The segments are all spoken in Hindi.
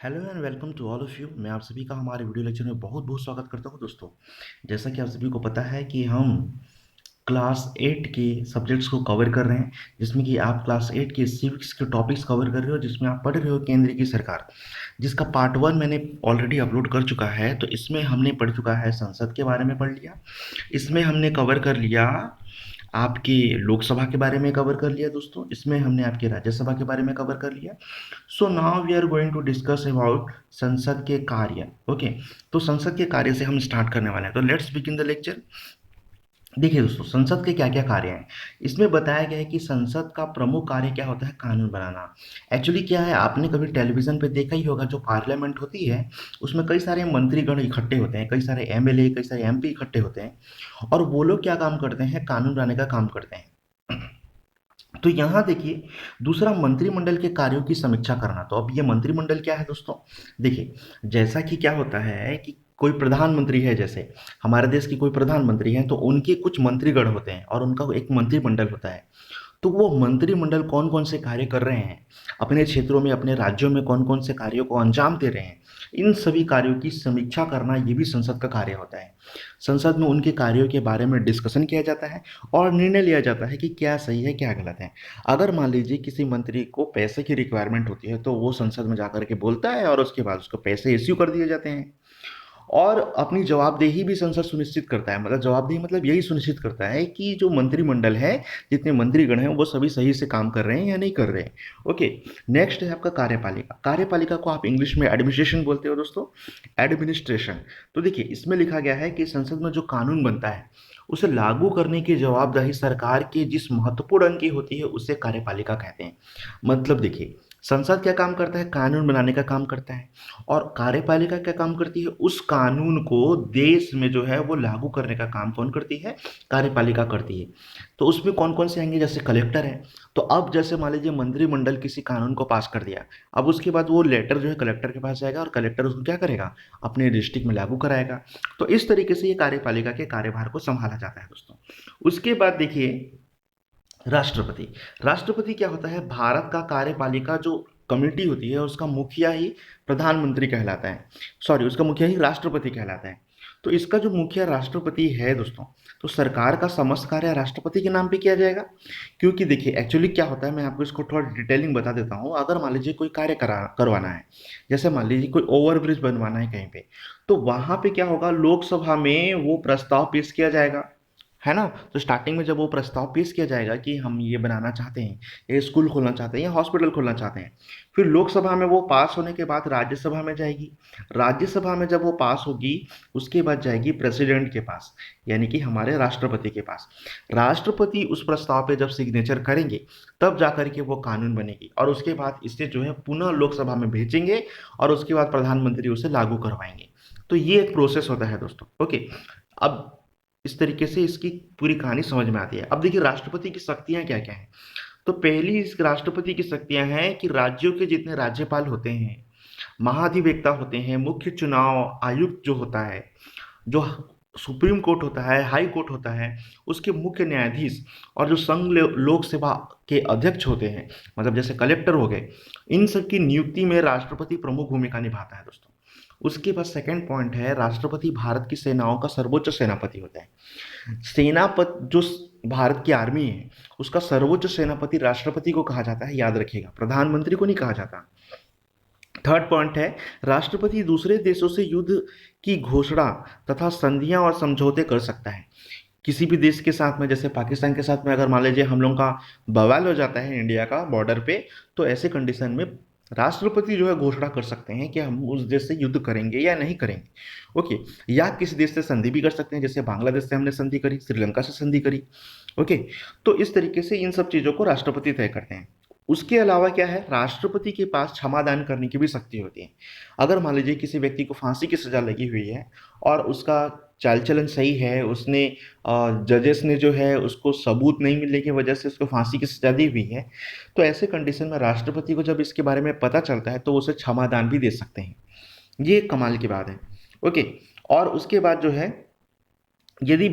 Hello and welcome to all of you. मैं आप सभी का हमारे वीडियो लेक्चर में बहुत बहुत स्वागत करता हूं दोस्तों। जैसा कि आप सभी को पता है कि हम क्लास 8 के सब्जेक्ट्स को कवर कर रहे हैं, जिसमें कि आप क्लास 8 के सिविक्स के टॉपिक्स कवर कर रहे हो, जिसमें आप पढ़ रहे हो केंद्र की सरकार, जिसका पार्ट 1 मैंने ऑलरेडी अपलोड कर चुका है। तो इसमें हमने पढ़ चुका है संसद के बारे में पढ़ लिया, इसमें हमने कवर कर लिया आपके लोकसभा के बारे में कवर कर लिया दोस्तों, इसमें हमने आपके राज्यसभा के बारे में कवर कर लिया। So now we are going to discuss about संसद के कार्य। ओके, तो संसद के कार्य से हम स्टार्ट करने वाले हैं, तो लेट्स बिगिन द लेक्चर। देखिए दोस्तों, संसद के क्या क्या कार्य हैं। इसमें बताया गया है कि संसद का प्रमुख कार्य क्या होता है, कानून बनाना। एक्चुअली क्या है, आपने कभी टेलीविजन पे देखा ही होगा, जो पार्लियामेंट होती है उसमें कई सारे मंत्रीगण इकट्ठे होते हैं, कई सारे एमएलए, कई सारे एमपी इकट्ठे होते हैं, और वो लोग क्या काम करते हैं, कानून बनाने का काम करते हैं। तो यहाँ देखिए, दूसरा मंत्रिमंडल के कार्यों की समीक्षा करना। तो अब ये मंत्रिमंडल क्या है दोस्तों, देखिए जैसा कि क्या होता है कि कोई प्रधानमंत्री है, जैसे हमारे देश की कोई प्रधानमंत्री है, तो उनके कुछ मंत्रीगण होते हैं और उनका एक मंत्रिमंडल होता है। तो वो मंत्रिमंडल कौन कौन से कार्य कर रहे हैं अपने क्षेत्रों में, अपने राज्यों में कौन कौन से कार्यों को अंजाम दे रहे हैं, इन सभी कार्यों की समीक्षा करना, ये भी संसद का कार्य होता है। संसद में उनके कार्यों के बारे में डिस्कशन किया जाता है और निर्णय लिया जाता है कि क्या सही है क्या गलत है। अगर मान लीजिए किसी मंत्री को पैसे की रिक्वायरमेंट होती है, तो वो संसद में जाकर के बोलता है और उसके बाद उसको पैसे इश्यू कर दिए जाते हैं। और अपनी जवाबदेही भी संसद सुनिश्चित करता है, मतलब जवाबदेही मतलब यही सुनिश्चित करता है कि जो मंत्रिमंडल है, जितने मंत्रीगण हैं, वो सभी सही से काम कर रहे हैं या नहीं कर रहे हैं। ओके, नेक्स्ट है आपका कार्यपालिका। कार्यपालिका को आप इंग्लिश में एडमिनिस्ट्रेशन बोलते हो दोस्तों, एडमिनिस्ट्रेशन। तो देखिए, इसमें लिखा गया है कि संसद में जो कानून बनता है उसे लागू करने की जवाबदेही सरकार के जिस महत्वपूर्ण अंग की होती है, उसे कार्यपालिका कहते हैं। मतलब देखिए, संसद क्या काम करता है, कानून बनाने का काम करता है, और कार्यपालिका क्या काम करती है, उस कानून को देश में जो है वो लागू करने का काम कौन करती है, कार्यपालिका करती है। तो उसमें कौन कौन से आएंगे, जैसे कलेक्टर है। तो अब जैसे मान लीजिए मंत्रिमंडल किसी कानून को पास कर दिया, अब उसके बाद वो लेटर जो है कलेक्टर के पास जाएगा और कलेक्टर उसको क्या करेगा, अपने डिस्ट्रिक्ट में लागू कराएगा। तो इस तरीके से ये कार्यपालिका के कार्यभार को संभाला जाता है दोस्तों। उसके बाद देखिए, राष्ट्रपति। राष्ट्रपति क्या होता है, भारत का कार्यपालिका जो कमेटी होती है उसका मुखिया ही प्रधानमंत्री कहलाता है, सॉरी, उसका मुखिया ही राष्ट्रपति कहलाता है। तो इसका जो मुखिया राष्ट्रपति है दोस्तों, तो सरकार का समस्त कार्य राष्ट्रपति के नाम पे किया जाएगा। क्योंकि देखिए एक्चुअली क्या होता है, मैं आपको इसको थोड़ा डिटेलिंग बता देता हूँ। अगर मान लीजिए कोई कार्य करवाना है, जैसे मान लीजिए कोई ओवरब्रिज बनवाना है कहीं पे, तो वहां पे क्या होगा, लोकसभा में वो प्रस्ताव पेश किया जाएगा, है ना। तो स्टार्टिंग में जब वो प्रस्ताव पेश किया जाएगा कि हम ये बनाना चाहते हैं, ये स्कूल खोलना चाहते हैं या हॉस्पिटल खोलना चाहते हैं, फिर लोकसभा में वो पास होने के बाद राज्यसभा में जाएगी। राज्यसभा में जब वो पास होगी, उसके बाद जाएगी प्रेसिडेंट के पास, यानी कि हमारे राष्ट्रपति के पास। राष्ट्रपति उस प्रस्ताव पे जब सिग्नेचर करेंगे, तब जाकर के वो कानून बनेगी, और उसके बाद इसे जो है पुनः लोकसभा में भेजेंगे, और उसके बाद प्रधानमंत्री उसे लागू करवाएंगे। तो ये एक प्रोसेस होता है दोस्तों। ओके, अब इस तरीके से इसकी पूरी कहानी समझ में आती है। अब देखिए राष्ट्रपति की शक्तियां क्या क्या हैं। तो पहली इस राष्ट्रपति की शक्तियां हैं कि राज्यों के जितने राज्यपाल होते हैं, महाधिवक्ता होते हैं, मुख्य चुनाव आयुक्त जो होता है, जो सुप्रीम कोर्ट होता है, हाई कोर्ट होता है, उसके मुख्य न्यायाधीश, और जो संघ लोक सेवा के अध्यक्ष होते हैं, मतलब जैसे कलेक्टर हो गए, इन सब की नियुक्ति में राष्ट्रपति प्रमुख भूमिका निभाता है दोस्तों। उसके बाद सेकंड पॉइंट है, राष्ट्रपति भारत की सेनाओं का सर्वोच्च सेनापति होता है। सेनापति जो भारत की आर्मी है, उसका सर्वोच्च सेनापति राष्ट्रपति को कहा जाता है, याद रखिएगा, प्रधानमंत्री को नहीं कहा जाता। थर्ड पॉइंट है, राष्ट्रपति दूसरे देशों से युद्ध की घोषणा तथा संधियां और समझौते कर सकता है। किसी भी देश के साथ में, जैसे पाकिस्तान के साथ में अगर मान लीजिए हम लोगों का बवाल हो जाता है इंडिया का बॉर्डर पे, तो ऐसे कंडीशन में राष्ट्रपति जो है घोषणा कर सकते हैं कि हम उस देश से युद्ध करेंगे या नहीं करेंगे। ओके, या किसी देश से संधि भी कर सकते हैं, जैसे बांग्लादेश से हमने संधि करी, श्रीलंका से संधि करी। ओके, तो इस तरीके से इन सब चीज़ों को राष्ट्रपति तय करते हैं। उसके अलावा क्या है, राष्ट्रपति के पास क्षमादान करने की भी शक्ति होती है। अगर मान लीजिए किसी व्यक्ति को फांसी की सजा लगी हुई है और उसका चाल चलन सही है, उसने जजेस ने जो है उसको सबूत नहीं मिलने की वजह से उसको फांसी की सजा दी हुई है, तो ऐसे कंडीशन में राष्ट्रपति को जब इसके बारे में पता चलता है, तो उसे क्षमादान भी दे सकते हैं। ये एक कमाल की बात है। ओके, और उसके बाद जो है, यदि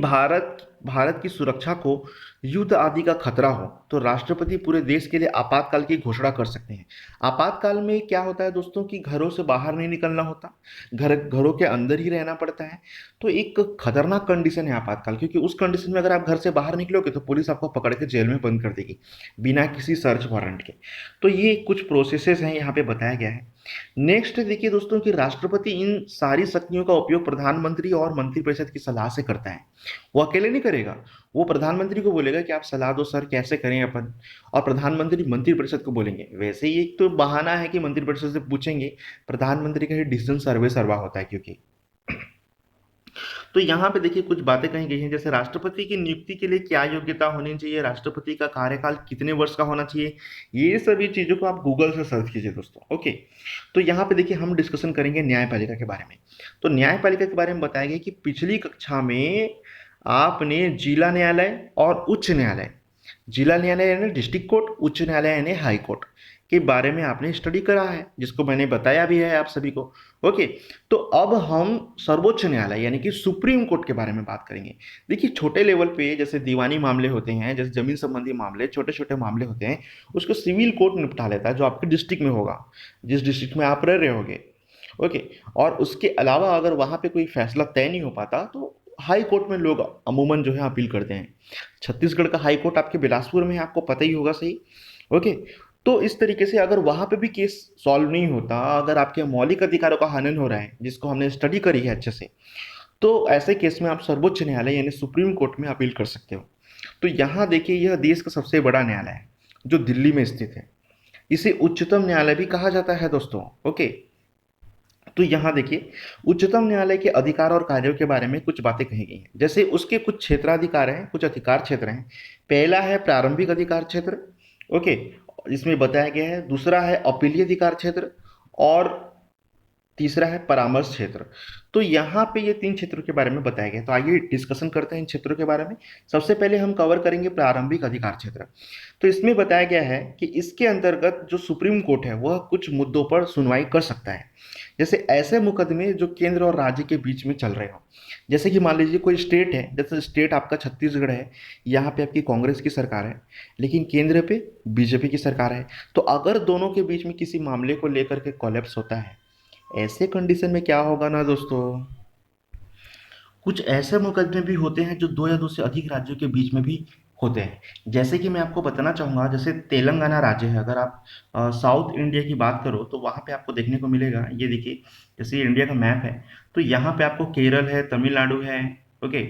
भारत की सुरक्षा को युद्ध आदि का खतरा हो तो राष्ट्रपति पूरे देश के लिए आपातकाल की घोषणा कर सकते हैं। आपातकाल में क्या होता है दोस्तों कि घरों से बाहर नहीं निकलना होता, घरों के अंदर ही रहना पड़ता है। तो एक खतरनाक कंडीशन है आपातकाल, क्योंकि उस कंडीशन में अगर आप घर से बाहर निकलोगे तो पुलिस आपको पकड़ के जेल में बंद कर देगी बिना किसी सर्च वारंट के। तो ये कुछ प्रोसेसेस हैं यहाँ पे बताया गया है। नेक्स्ट देखिए दोस्तों कि राष्ट्रपति इन सारी शक्तियों का उपयोग प्रधानमंत्री और मंत्रिपरिषद की सलाह से करता है। वो अकेले नहीं करेगा, वो प्रधानमंत्री को बोलेगा कि आप सलाह दो सर कैसे करें अपन, और प्रधानमंत्री मंत्रिपरिषद को बोलेंगे। वैसे ही एक तो बहाना है कि मंत्रिपरिषद से पूछेंगे, प्रधानमंत्री का ही डिसीजन सर्वे सर्वा होता है क्योंकि। तो यहाँ पे देखिए कुछ बातें कही गई हैं, जैसे राष्ट्रपति की नियुक्ति के लिए क्या योग्यता होनी चाहिए, राष्ट्रपति का कार्यकाल कितने वर्ष का होना चाहिए, ये सभी चीजों को आप गूगल से सर्च कीजिए दोस्तों। ओके, तो यहाँ पे देखिए हम डिस्कशन करेंगे न्यायपालिका के बारे में। तो न्यायपालिका के बारे में बताया गया कि पिछली कक्षा में आपने जिला न्यायालय और उच्च न्यायालय, जिला न्यायालय यानी डिस्ट्रिक्ट कोर्ट, उच्च न्यायालय यानी हाई कोर्ट के बारे में आपने स्टडी करा है, जिसको मैंने बताया भी है आप सभी को। ओके, तो अब हम सर्वोच्च न्यायालय यानी कि सुप्रीम कोर्ट के बारे में बात करेंगे। देखिए छोटे लेवल पे जैसे दीवानी मामले होते हैं, जैसे जमीन संबंधी मामले, छोटे छोटे मामले होते हैं, उसको सिविल कोर्ट निपटा लेता है, जो आपके डिस्ट्रिक्ट में होगा, जिस डिस्ट्रिक्ट में आप रह रहे होगे। ओके, और उसके अलावा अगर वहाँ पे कोई फैसला तय नहीं हो पाता तो हाई कोर्ट में लोग अमूमन जो है अपील करते हैं। छत्तीसगढ़ का हाई कोर्ट आपके बिलासपुर में है, आपको पता ही होगा, सही। ओके, तो इस तरीके से अगर वहां पे भी केस सॉल्व नहीं होता, अगर आपके मौलिक अधिकारों का हनन हो रहा है, जिसको हमने स्टडी करी है अच्छे से, तो ऐसे केस में आप सर्वोच्च न्यायालय यानी सुप्रीम कोर्ट में अपील कर सकते हो। तो यहाँ देखिए यह देश का सबसे बड़ा न्यायालय है जो दिल्ली में स्थित है। इसे उच्चतम न्यायालय भी कहा जाता है दोस्तों। ओके, तो यहाँ देखिए उच्चतम न्यायालय के अधिकार और कार्यों के बारे में कुछ बातें कही गई हैं, जैसे उसके कुछ क्षेत्राधिकार हैं, कुछ अधिकार क्षेत्र हैं। पहला है प्रारंभिक अधिकार क्षेत्र, ओके, इसमें बताया गया है। दूसरा है अपीलीय अधिकार क्षेत्र, और तीसरा है परामर्श क्षेत्र। तो यहाँ पे ये तीन क्षेत्रों के बारे में बताया गया है। तो आइए डिस्कशन करते हैं इन क्षेत्रों के बारे में। सबसे पहले हम कवर करेंगे प्रारंभिक अधिकार क्षेत्र। तो इसमें बताया गया है कि इसके अंतर्गत जो सुप्रीम कोर्ट है वह कुछ मुद्दों पर सुनवाई कर सकता है, जैसे ऐसे मुकदमे जो केंद्र और राज्य के बीच में चल रहे हो। जैसे कि मान लीजिए कोई स्टेट है, जैसे स्टेट आपका छत्तीसगढ़ है, यहाँ पे आपकी कांग्रेस की सरकार है, लेकिन केंद्र पे बीजेपी की सरकार है। तो अगर दोनों के बीच में किसी मामले को लेकर के कोलैप्स होता है, ऐसे कंडीशन में क्या होगा ना दोस्तों, कुछ ऐसे मुकदमे भी होते हैं जो दो या दो से अधिक राज्यों के बीच में भी होते हैं। जैसे कि मैं आपको बताना चाहूँगा, जैसे तेलंगाना राज्य है, अगर आप साउथ इंडिया की बात करो तो वहाँ पे आपको देखने को मिलेगा, ये देखिए जैसे ये इंडिया का मैप है, तो यहाँ पे आपको केरल है, तमिलनाडु है, ओके,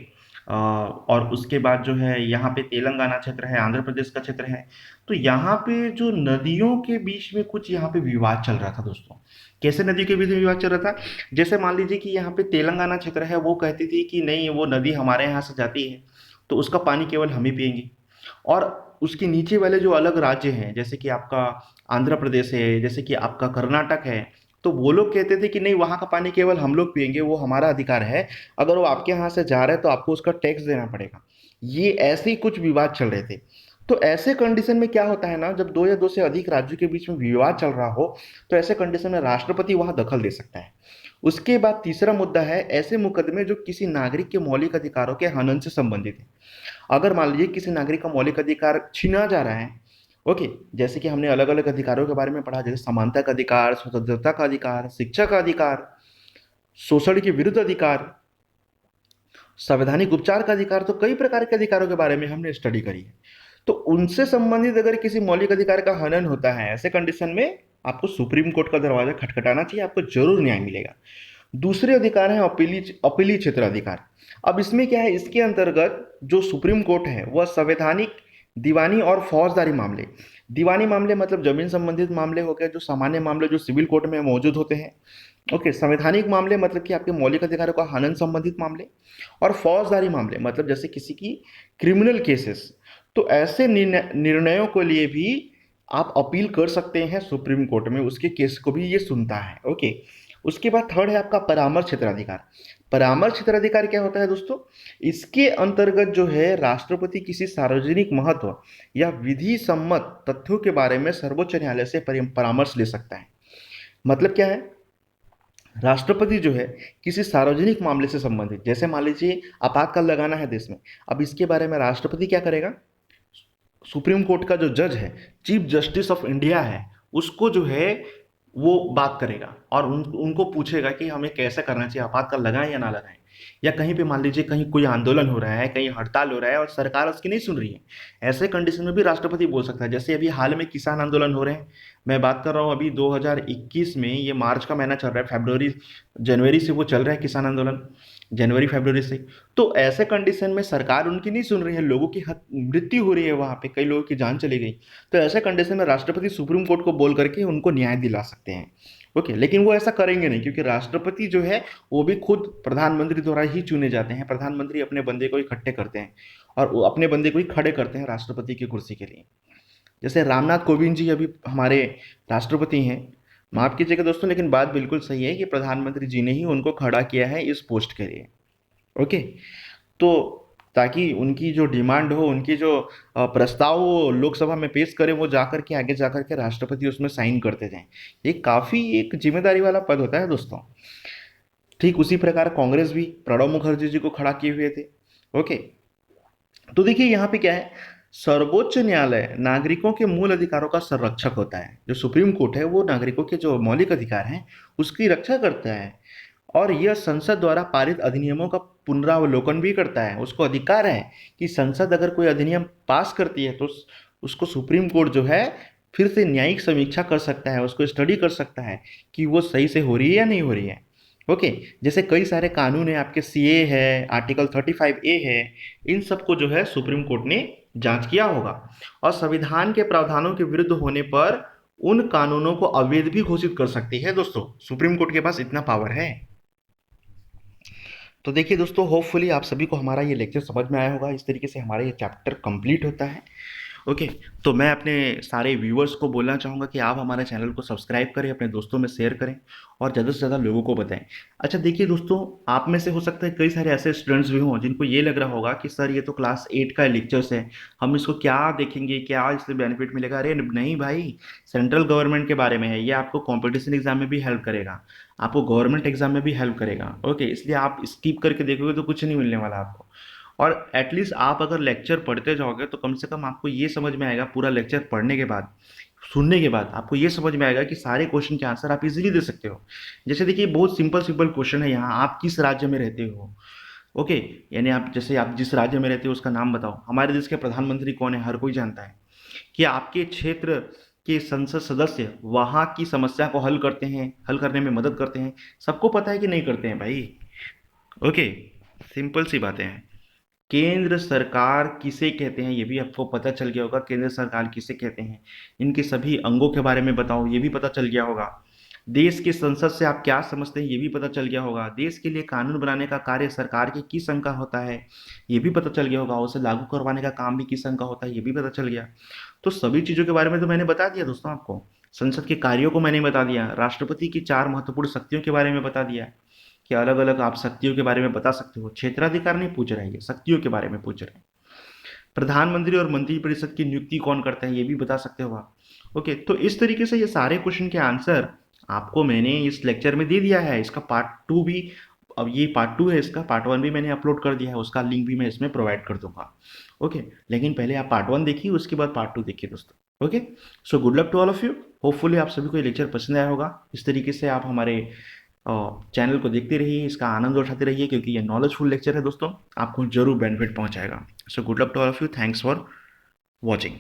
और उसके बाद जो है यहाँ पे तेलंगाना क्षेत्र है, आंध्र प्रदेश का क्षेत्र है। तो यहाँ पे जो नदियों के बीच में कुछ यहाँ पे विवाद चल रहा था दोस्तों। कैसे नदियों के बीच में विवाद चल रहा था, जैसे मान लीजिए कि यहाँ पे तेलंगाना क्षेत्र है, वो कहती थी कि नहीं वो नदी हमारे यहाँ से जाती है तो उसका पानी केवल हम ही पिएंगे। और उसके नीचे वाले जो अलग राज्य हैं, जैसे कि आपका आंध्र प्रदेश है, जैसे कि आपका कर्नाटक है, तो वो लोग कहते थे कि नहीं वहाँ का पानी केवल हम लोग पिएंगे, वो हमारा अधिकार है, अगर वो आपके यहाँ से जा रहा है तो आपको उसका टैक्स देना पड़ेगा। ये ऐसे ही कुछ विवाद चल रहे थे। तो ऐसे कंडीशन में क्या होता है ना, जब दो या दो से अधिक राज्यों के बीच में विवाद चल रहा हो तो ऐसे कंडीशन में राष्ट्रपति वहां दखल दे सकता है। उसके बाद तीसरा मुद्दा है ऐसे मुकदमे जो किसी नागरिक के मौलिक अधिकारों के हनन से संबंधित है। अगर मान लीजिए किसी नागरिक का मौलिक अधिकार छीना जा रहा है, ओके, जैसे कि हमने अलग अलग अधिकारों के बारे में पढ़ा, जैसे समानता का अधिकार, स्वतंत्रता का अधिकार, शिक्षा का अधिकार, शोषण के विरुद्ध अधिकार, संवैधानिक उपचार का अधिकार, तो कई प्रकार के अधिकारों के बारे में हमने स्टडी करी है। तो उनसे संबंधित अगर किसी मौलिक अधिकार का हनन होता है, ऐसे कंडीशन में आपको सुप्रीम कोर्ट का दरवाजा खटखटाना चाहिए, आपको जरूर न्याय मिलेगा। दूसरे अधिकार है अपीली क्षेत्र अधिकार। अब इसमें क्या है, इसके अंतर्गत जो सुप्रीम कोर्ट है वह संवैधानिक, दीवानी और फौजदारी मामले, दीवानी मामले मतलब जमीन संबंधित मामले हो गए, जो सामान्य मामले जो सिविल कोर्ट में मौजूद होते हैं। ओके, संवैधानिक मामले मतलब कि आपके मौलिक अधिकारों का हनन संबंधित मामले, और फौजदारी मामले मतलब जैसे किसी की क्रिमिनल केसेस। तो ऐसे निर्णयों के लिए भी आप अपील कर सकते हैं सुप्रीम कोर्ट में, उसके केस को भी ये सुनता है। ओके, उसके बाद थर्ड है आपका परामर्श क्षेत्राधिकार। परामर्श क्षेत्राधिकार क्या होता है दोस्तों, इसके अंतर्गत जो है राष्ट्रपति किसी सार्वजनिक महत्व या विधि सम्मत तथ्यों के बारे में सर्वोच्च न्यायालय से परामर्श ले सकता है। मतलब क्या है, राष्ट्रपति जो है किसी सार्वजनिक मामले से संबंधित, जैसे मान लीजिए आपातकाल लगाना है देश में, अब इसके बारे में राष्ट्रपति क्या करेगा? सुप्रीम कोर्ट का जो जज है, चीफ जस्टिस ऑफ इंडिया है, उसको जो है वो बात करेगा और उनको पूछेगा कि हमें कैसे करना चाहिए, आपातकाल लगाएं या ना लगाएं। या कहीं पे मान लीजिए कहीं कोई आंदोलन हो रहा है, कहीं हड़ताल हो रहा है और सरकार उसकी नहीं सुन रही है, ऐसे कंडीशन में भी राष्ट्रपति बोल सकता है। जैसे अभी हाल में किसान आंदोलन हो रहे हैं, मैं बात कर रहा हूँ अभी 2021 में, ये मार्च का महीना चल रहा है, फरवरी जनवरी से वो चल रहा है किसान आंदोलन, जनवरी फरवरी से। तो ऐसे कंडीशन में सरकार उनकी नहीं सुन रही है, लोगों की मृत्यु हो रही है, वहां पे कई लोगों की जान चली गई। तो ऐसे कंडीशन में राष्ट्रपति सुप्रीम कोर्ट को बोल करके उनको न्याय दिला सकते हैं। ओके, लेकिन वो ऐसा करेंगे नहीं, क्योंकि राष्ट्रपति जो है वो भी खुद प्रधानमंत्री द्वारा ही चुने जाते हैं। प्रधानमंत्री अपने बंदे को इकट्ठे करते हैं और वो अपने बंदे को ही खड़े करते हैं राष्ट्रपति की कुर्सी के लिए। जैसे रामनाथ कोविंद जी अभी हमारे राष्ट्रपति हैं, माफ कीजिएगा दोस्तों, लेकिन बात बिल्कुल सही है कि प्रधानमंत्री जी ने ही उनको खड़ा किया है इस पोस्ट के लिए। ओके, तो ताकि उनकी जो डिमांड हो, उनकी जो प्रस्ताव वो लोकसभा में पेश करे, वो जाकर के आगे जाकर के राष्ट्रपति उसमें साइन करते जाएं। ये काफ़ी एक जिम्मेदारी वाला पद होता है दोस्तों। ठीक उसी प्रकार कांग्रेस भी प्रणब मुखर्जी जी को खड़ा किए हुए थे। ओके, तो देखिए यहाँ पे क्या है, सर्वोच्च न्यायालय नागरिकों के मूल अधिकारों का संरक्षक होता है। जो सुप्रीम कोर्ट है वो नागरिकों के जो मौलिक अधिकार हैं उसकी रक्षा करता है, और यह संसद द्वारा पारित अधिनियमों का पुनरावलोकन भी करता है। उसको अधिकार है कि संसद अगर कोई अधिनियम पास करती है तो उसको सुप्रीम कोर्ट जो है फिर से न्यायिक समीक्षा कर सकता है, उसको स्टडी कर सकता है कि वो सही से हो रही है या नहीं हो रही है। ओके, जैसे कई सारे कानून है, आपके सीए है, आर्टिकल 35A है, इन सबको जो है सुप्रीम कोर्ट ने जांच किया होगा, और संविधान के प्रावधानों के विरुद्ध होने पर उन कानूनों को अवैध भी घोषित कर सकती है। दोस्तों, सुप्रीम कोर्ट के पास इतना पावर है। तो देखिए दोस्तों, होपफुली आप सभी को हमारा ये लेक्चर समझ में आया होगा। इस तरीके से हमारा ये चैप्टर कंप्लीट होता है। ओके, तो मैं अपने सारे व्यूअर्स को बोलना चाहूँगा कि आप हमारे चैनल को सब्सक्राइब करें, अपने दोस्तों में शेयर करें और ज़्यादा से ज़्यादा लोगों को बताएं। अच्छा देखिए दोस्तों, आप में से हो सकता है कई सारे ऐसे स्टूडेंट्स भी हों जिनको ये लग रहा होगा कि सर ये तो क्लास 8 का लेक्चर्स है, हम इसको क्या देखेंगे, क्या इससे बेनिफिट मिलेगा। अरे नहीं भाई, सेंट्रल गवर्नमेंट के बारे में है, ये आपको कॉम्पिटिशन एग्जाम में भी हेल्प करेगा, आपको गवर्नमेंट एग्जाम में भी हेल्प करेगा। ओके, इसलिए आप स्किप करके देखोगे तो कुछ नहीं मिलने वाला आपको। और एटलीस्ट आप अगर लेक्चर पढ़ते जाओगे तो कम से कम आपको ये समझ में आएगा, पूरा लेक्चर पढ़ने के बाद, सुनने के बाद आपको ये समझ में आएगा कि सारे क्वेश्चन के आंसर आप इजीली दे सकते हो। जैसे देखिए, बहुत सिंपल सिंपल क्वेश्चन है यहाँ, आप किस राज्य में रहते हो। ओके, यानी आप जैसे आप जिस राज्य में रहते हो उसका नाम बताओ। हमारे देश के प्रधानमंत्री कौन है, हर कोई जानता है। कि आपके क्षेत्र के संसद सदस्य वहाँ की समस्या को हल करते हैं, हल करने में मदद करते हैं, सबको पता है कि नहीं करते हैं भाई। ओके, सिंपल सी बातें हैं। केंद्र सरकार किसे कहते हैं ये भी आपको पता चल गया होगा, केंद्र सरकार किसे कहते हैं, इनके सभी अंगों के बारे में बताओ ये भी पता चल गया होगा। देश की संसद से आप क्या समझते हैं ये भी पता चल गया होगा। देश के लिए कानून बनाने का कार्य सरकार के किस संघ का होता है ये भी पता चल गया होगा। उसे लागू करवाने का काम भी किस संघ का होता है ये भी पता चल गया। तो सभी चीज़ों के बारे में तो मैंने बता दिया दोस्तों आपको। संसद के कार्यों को मैंने बता दिया, राष्ट्रपति की 4 महत्वपूर्ण शक्तियों के बारे में बता दिया कि अलग अलग आप शक्तियों के बारे में बता सकते हो। क्षेत्राधिकार नहीं पूछ रहे हैं, ये शक्तियों के बारे में पूछ रहे हैं। प्रधानमंत्री और मंत्रिपरिषद की नियुक्ति कौन करता है ये भी बता सकते हो आप। ओके, तो इस तरीके से ये सारे क्वेश्चन के आंसर आपको मैंने इस लेक्चर में दे दिया है। इसका पार्ट 2 भी, अब ये पार्ट 2 है, इसका पार्ट 1 भी मैंने अपलोड कर दिया है, उसका लिंक भी मैं इसमें प्रोवाइड कर दूंगा। ओके, लेकिन पहले आप पार्ट 1 देखिए, उसके बाद पार्ट 2 देखिए दोस्तों। Okay, so good luck to all of you. Hopefully आप सभी को ये लेक्चर पसंद आया होगा। इस तरीके से आप हमारे चैनल को देखते रहिए, इसका आनंद उठाते रहिए, क्योंकि ये नॉलेजफुल लेक्चर है दोस्तों, आपको जरूर बेनिफिट पहुंचाएगा। So good luck to all of you, thanks for watching.